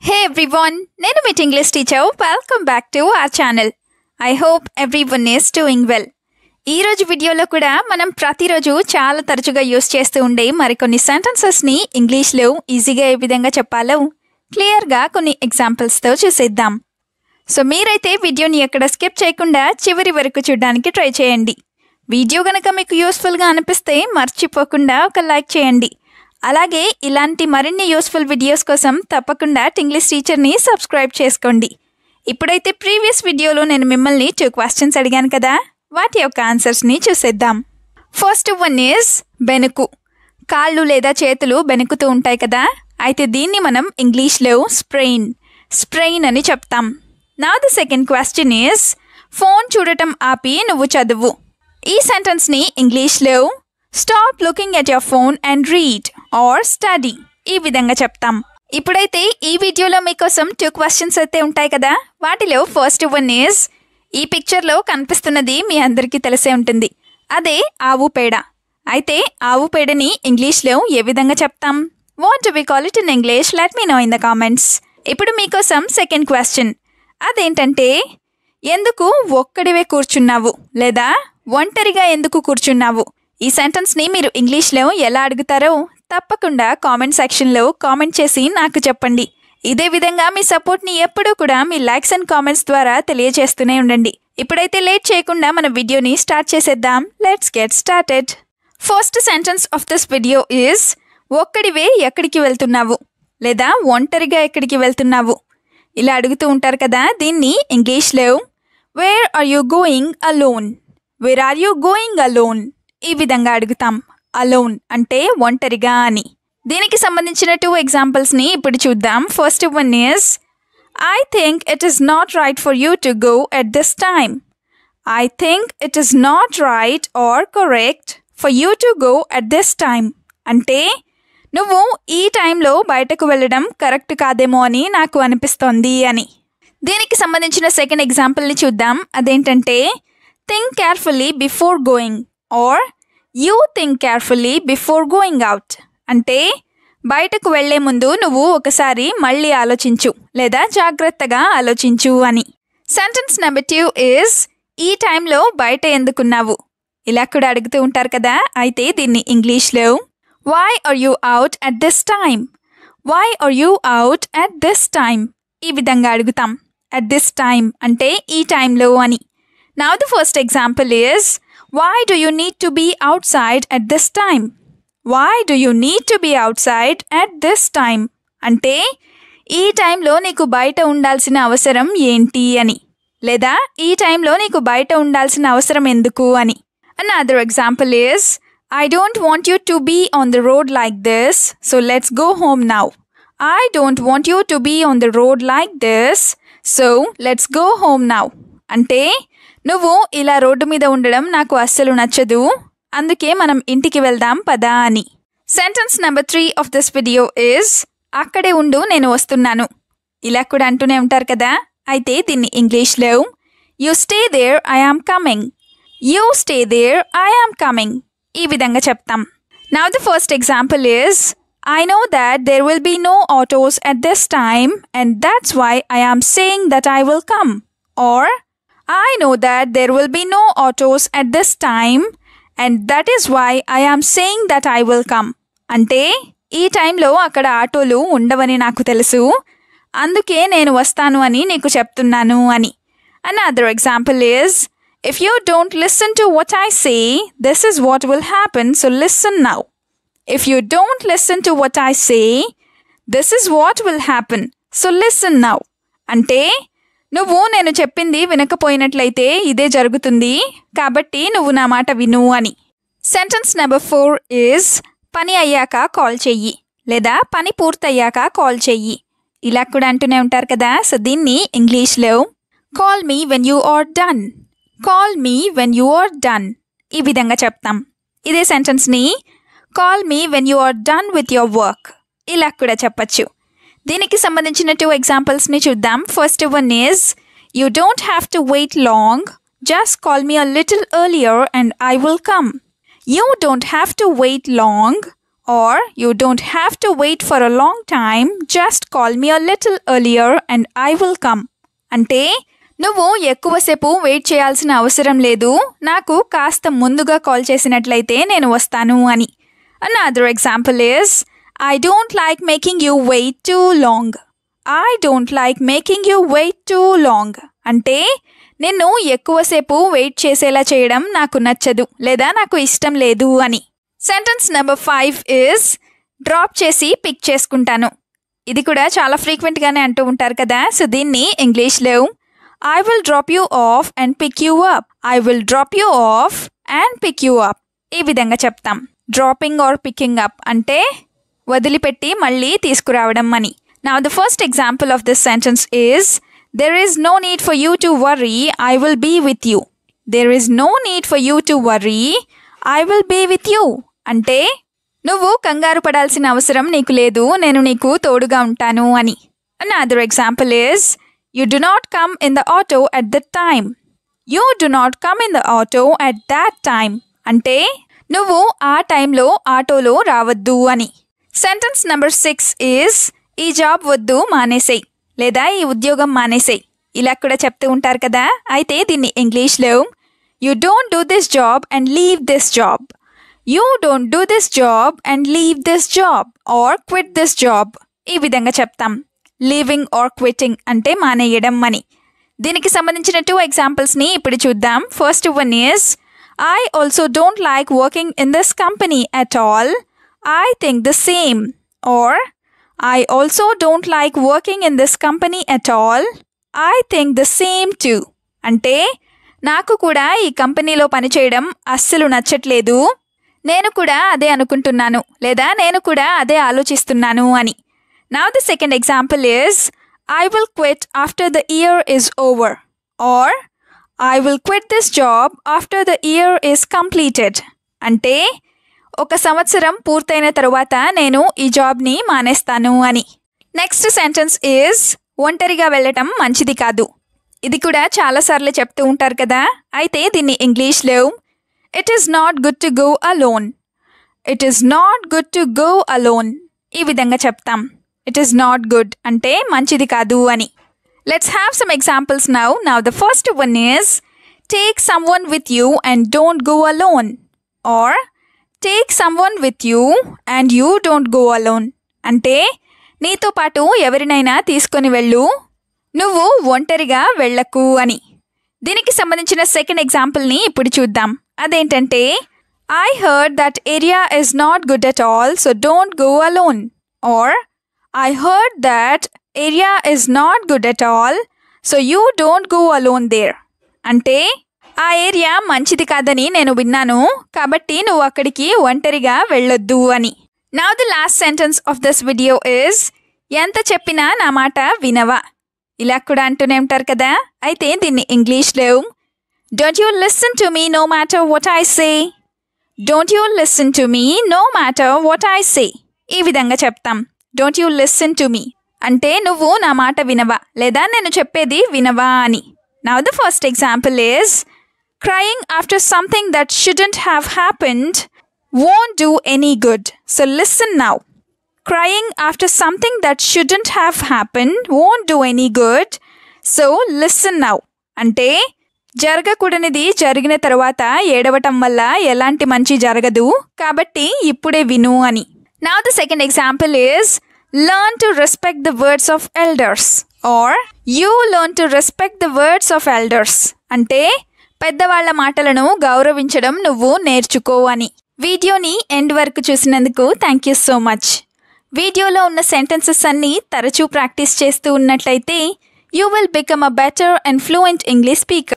Hey everyone, నేను మీ English teacher. Welcome back to our channel. I hope everyone is doing well. ఈ రోజు వీడియోలో కూడా మనం ప్రతిరోజు చాలా తరచుగా యూస్ చేస్తూ ఉండే మరికొన్ని సెంటెన్సెస్ని ఇంగ్లీష్లో ఈజీగా ఏ విధంగా చెప్పాలో క్లియర్గా కొన్ని ఎగ్జాంపుల్స్తో చూసేద్దాం. సో మీరైతే వీడియోని ఎక్కడ స్కిప్ చేయకుండా చివరి వరకు చూడడానికి ట్రై చేయండి. వీడియో కనుక మీకు యూస్ఫుల్గా అనిపిస్తే మర్చిపోకుండా ఒక లైక్ చేయండి. అలాగే ఇలాంటి మరిన్ని యూస్ఫుల్ వీడియోస్ కోసం తప్పకుండా ఇంగ్లీష్ టీచర్ని సబ్స్క్రైబ్ చేసుకోండి. ఇప్పుడైతే ప్రీవియస్ వీడియోలో నేను మిమ్మల్ని 2 క్వశ్చన్స్ అడిగాను కదా, వాటి యొక్క ఆన్సర్స్ని చూసేద్దాం. ఫస్ట్ వన్ ఈజ్ బెనుకు. కాళ్ళు లేదా చేతులు బెనుకుతూ ఉంటాయి కదా, అయితే దీన్ని మనం ఇంగ్లీష్లో స్ప్రెయిన్ అని చెప్తాం. నా the second question is phone చూడటం ఆపి నువ్వు చదువు. ఈ సెంటెన్స్ని ఇంగ్లీష్లో stop looking at your phone and read or study ఈ విధంగా చెప్తాం. ఇప్పుడైతే ఈ వీడియోలో మీకోసం 2 క్వశ్చన్స్ అయితే ఉంటాయి కదా, వాటిలో ఫస్ట్ వన్ ఈజ్ ఈ పిక్చర్లో కనిపిస్తున్నది మీ అందరికీ తెలిసే ఉంటుంది, అదే ఆవు పేడ. అయితే ఆవు పేడని ఇంగ్లీష్లో ఏ విధంగా చెప్తాం? What do we call it in English? Let me know in the comments. ఇప్పుడు మీకోసం సెకండ్ క్వశ్చన్, అదేంటంటే ఎందుకు ఒక్కడివే కూర్చున్నావు లేదా ఒంటరిగా ఎందుకు కూర్చున్నావు? ఈ సెంటెన్స్ని మీరు ఇంగ్లీష్లో ఎలా అడుగుతారో తప్పకుండా కామెంట్ సెక్షన్లో కామెంట్ చేసి నాకు చెప్పండి. ఇదే విధంగా మీ సపోర్ట్ని ఎప్పుడూ కూడా మీ లైక్స్ అండ్ కామెంట్స్ ద్వారా తెలియజేస్తూనే ఉండండి. ఇప్పుడైతే లేట్ చేయకుండా మన వీడియోని స్టార్ట్ చేసేద్దాం. Let's get started. First sentence of this video is ఒక్కడివే ఎక్కడికి వెళ్తున్నావు లేదా ఒంటరిగా ఎక్కడికి వెళ్తున్నావు ఇలా అడుగుతూ ఉంటారు కదా, దీన్ని ఇంగ్లీష్లో where are you going alone, where are you going alone ఈ విధంగా అడుగుతాం. అలోన్ అంటే ఒంటరిగా అని. దీనికి సంబంధించిన 2 ఎగ్జాంపుల్స్ని ఇప్పుడు చూద్దాం. First one is I think it is not right for you to go at this time. I think it is not right are correct for you to go at this time అంటే నువ్వు ఈ టైంలో బయటకు వెళ్ళడం correct కాదేమో అని నాకు అనిపిస్తోంది అని. దీనికి సంబంధించిన సెకండ్ ఎగ్జాంపుల్ని చూద్దాం. అదేంటంటే think carefully before going are you think carefully before going out అంటే బయటకు వెళ్లే ముందు నువ్వు ఒకసారి మళ్ళీ ఆలోచించు లేదా జాగ్రత్తగా ఆలోచించు అని. సెంటెన్స్ నెంబర్ 2 ఈజ్ ఈ టైంలో బయట ఎందుకున్నావు ఇలా కూడా అడుగుతూ ఉంటారు కదా, అయితే దీన్ని ఇంగ్లీష్లో why are you out at this time, why are you out at this time ఈ విధంగా అడుగుతాం. అట్ దిస్ టైమ్ అంటే ఈ టైంలో అని. Now the first example is why do you need to be outside at this time? Why do you need to be outside at this time? అంటే ఈ టైంలో నీకు బయట ఉండాల్సిన అవసరం ఏంటి అని లేదా ఈ టైంలో నీకు బయట ఉండాల్సిన అవసరం ఎందుకు అని. Another example is I don't want you to be on the road like this, so let's go home now. I don't want you to be on the road like this, so let's go home now. అంటే నువ్వు ఇలా road మీద ఉండడం నాకు అస్సలు నచ్చదు, అందుకే మనం ఇంటికి వెళ్దాం పదా అని. Sentence number 3 of this video is అక్కడే ఉండు నేను వస్తున్నాను ఇలా కూడా అంటూనే ఉంటారు కదా, అయితే దీన్ని ఇంగ్లీష్లో you stay there I am coming, you stay there I am coming ఈ విధంగా చెప్తాం. Now the first example is I know that there will be no autos at this time and that's why I am saying that I will come. Or I know that there will be no autos at this time and that is why I am saying that I will come. అంటే ఈ టైంలో అక్కడ ఆటోలు ఉండవని నాకు తెలుసు, అందుకే నేను వస్తాను అని నీకు చెప్తున్నాను అని. Another example is if you don't listen to what I say, this is what will happen, so listen now. If you don't listen to what I say, this is what will happen, so listen now. అంటే నువ్వు నేను చెప్పింది వినకపోయినట్లయితే ఇదే జరుగుతుంది, కాబట్టి నువ్వు నా మాట విను అని. సెంటెన్స్ నెంబర్ 4 ఈజ్ పని అయ్యాక కాల్ చెయ్యి లేదా పని పూర్తయ్యాక కాల్ చెయ్యి ఇలా కూడా అంటూనే ఉంటారు కదా, సో దీన్ని ఇంగ్లీష్లో call me when you are done, call me when you are done ఈ విధంగా చెప్తాం. ఇదే సెంటెన్స్ని call me when you are done with your work ఇలా కూడా చెప్పచ్చు. దీనికి సంబంధించిన 2 ఎగ్జాంపుల్స్ని చూద్దాం. First one is you don't have to wait long, just call me a little earlier and I will come. You don't have to wait long or you don't have to wait for a long time, just call me a little earlier and I will come. అంటే నువ్వు ఎక్కువసేపు wait చేయాల్సిన అవసరం లేదు, నాకు కాస్త ముందుగా call చేసినట్లయితే నేను వస్తాను అని. Another example is, I don't like making you wait too long. I don't like making you wait too long. అంటే నిన్ను ఎక్కువసేపు వెయిట్ చేసేలా చేయడం నాకు నచ్చదు లేదా నాకు ఇష్టం లేదు అని. సెంటెన్స్ నెంబర్ 5 is, డ్రాప్ చేసి పిక్ చేసుకుంటాను. ఇది కూడా చాలా ఫ్రీక్వెంట్గానే అంటూ ఉంటారు కదా. సో దీన్ని ఇంగ్లీష్లో I will drop you off and pick you up. I will drop you off and pick you up. ఈ విధంగా చెప్తాం. డ్రాపింగ్ ఆర్ పికింగ్ అప్ అంటే వదిలిపెట్టి మళ్ళీ తీసుకురావడం అని. Now the first example of this sentence is, there is no need for you to worry, I will be with you. There is no need for you to worry, I will be with you. అంటే నువ్వు కంగారు పడాల్సిన అవసరం నీకు లేదు, నేను నీకు తోడుగా ఉంటాను అని. Another example is, you do not come in the auto at that time. You do not come in the auto at that time. అంటే నువ్వు ఆ టైంలో ఆటోలో రావద్దు అని. సెంటెన్స్ నెంబర్ 6 is, ఈ జాబ్ వద్దు మానేసేయ్ లేదా ఈ ఉద్యోగం మానేసేయ్. ఇలా కూడా చెప్తూ ఉంటారు కదా. అయితే దీన్ని ఇంగ్లీష్లో you don't do this job and leave this job. You don't do this job and leave this job or quit this job. ఈ విధంగా చెప్తాం. లీవింగ్ ఆర్ క్విట్టింగ్ అంటే మానేయడం అని. దీనికి సంబంధించిన 2 ఎగ్జాంపుల్స్ని ఇప్పుడు చూద్దాం. First one is, I also don't like working in this company at all. I think the same. Or, I also don't like working in this company at all. I think the same too. అంటే నాకు కూడా ఈ కంపెనీలో పనిచేయడం అస్సలు నచ్చట్లేదు, నేను కూడా అదే అనుకుంటున్నాను లేదా నేను కూడా అదే ఆలోచిస్తున్నాను అని. Now the second example is, I will quit after the year is over. Or, I will quit this job after the year is completed. అంటే ఒక సంవత్సరం పూర్తయిన తరువాత నేను ఈ జాబ్ని మానేస్తాను అని. నెక్స్ట్ సెంటెన్స్ ఈజ్, ఒంటరిగా వెళ్ళటం మంచిది కాదు. ఇది కూడా చాలాసార్లు చెప్తూ ఉంటారు కదా. అయితే దీన్ని ఇంగ్లీష్లో it is not good to go alone. It is not good to go alone. ఈ విధంగా చెప్తాం. ఇట్ ఈస్ నాట్ గుడ్ అంటే మంచిది కాదు అని. Let's have some examples now. Now the first one is, take someone with you and don't go alone. Or, take someone with you and you don't go alone. అంటే నీతో పాటు ఎవరినైనా తీసుకొని వెళ్ళు, నువ్వు ఒంటరిగా వెళ్ళకు అని. దీనికి సంబంధించిన సెకండ్ ఎగ్జాంపుల్ని ఇప్పుడు చూద్దాం. అదేంటంటే, I heard that area is not good at all, so don't go alone. Or, I heard that area is not good at all, so you don't go alone there. అంటే ఆ ఏరియా మంచిది కాదని నేను విన్నాను, కాబట్టి నువ్వు అక్కడికి ఒంటరిగా వెళ్ళొద్దు అని. Now the last sentence of this video is, ఎంత చెప్పినా నా మాట వినవా. ఇలా కూడా అంటూనే ఉంటారు కదా. అయితే దీన్ని ఇంగ్లీష్లో don't you listen to me no matter what I say. Don't you listen to me no matter what I say. ఈ విధంగా చెప్తాం. Don't you listen to me అంటే నువ్వు నా మాట వినవా లేదా నేను చెప్పేది వినవా అని. Now the first example is, crying after something that shouldn't have happened won't do any good. So listen now. Crying after something that shouldn't have happened won't do any good. So listen now. అంటే జరగకూడనిది జరిగిన తర్వాత ఏడవటం వల్ల ఎలాంటి మంచి జరగదు, కాబట్టి ఇప్పుడే విను అని. Now the second example is, learn to respect the words of elders. Or, you learn to respect the words of elders. అంటే పెద్దవాళ్ల మాటలను గౌరవించడం నువ్వు నేర్చుకో అని. వీడియోని ఎండ్ వరకు చూసినందుకు థ్యాంక్ యూ సో మచ్. వీడియోలో ఉన్న సెంటెన్సెస్ అన్నీ తరచూ ప్రాక్టీస్ చేస్తూ ఉన్నట్లయితే you will become a better and fluent English speaker.